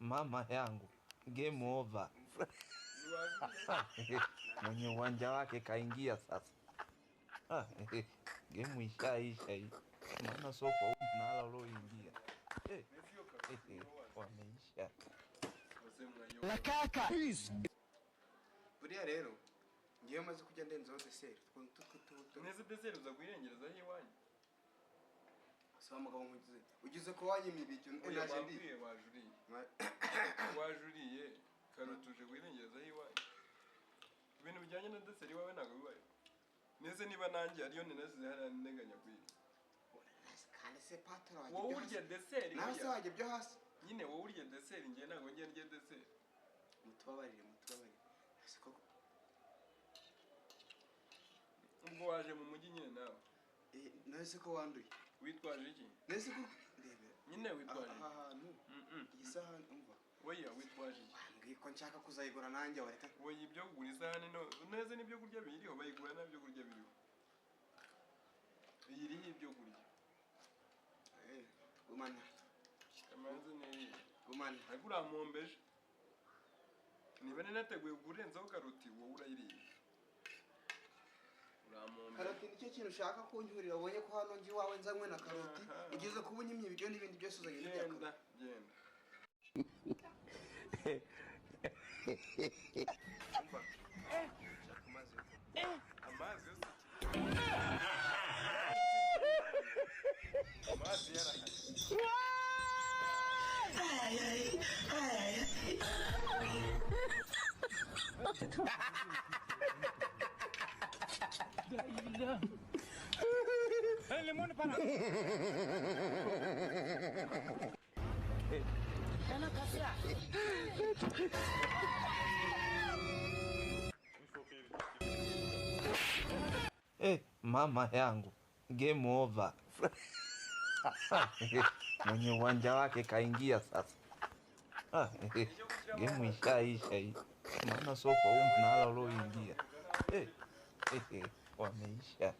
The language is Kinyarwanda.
Mama yangu, game over. Mwenye uwanja wake kaingia sasa. Game ishaisha hii. Maana sofa mnala ulioingia. Wameisha. La kaka. Buriya rero ngiye maze kujya ndenzaho deseri. Neze deseri uzaguyengereza yiwanyu. Saba mugabo ugize ko wanyimibije naje ndi. Wajuriye karotuje guyengereza yiwanyu. Ibintu bijyanye na deseri wawe ntago bibaye. Neze niba nanjye ariyo nenazize hara neganya kwiga. Kandi se patara waje. Wowe urye deseri. Nase waje byo hasi. Nyine wowe urye deseri ngiye ntago ngiye ndye deseri. Mutubabarire. Asiko ubwo waje mu mujyi nyine nawe. Nase ko wanduye. Witwaje iki? Nase ko ndebe. Nyine witwaje. Ahantu. Isahani umva. Oya witwaje iki? Ngiko nshaka kuzayigura nanjye wareka. Oya ibyo kugura isahani no neze nibyo kurya biriho bayigura nabyo kurya biriho. Iriho ibyo kurya. Gumana. Amaze neri. Gumana. Agura mombeje. Niba ninateguye kurenzaho karoti wowe urayiriye. Uramombe. Karoti nicyo kintu ushaka kuncyurira ubonye ko hano ngi wawe nzanywe na karoti ugize kubunyimye ibiryo n'ibindi byose uzanye genda. Amazi yose. Amazi yarahari. Mama yangu, game over. Mwenye uwanja wake kaingia sasa. Game ishaisha hii. Maana sofa mnala ulioingia. Wameisha.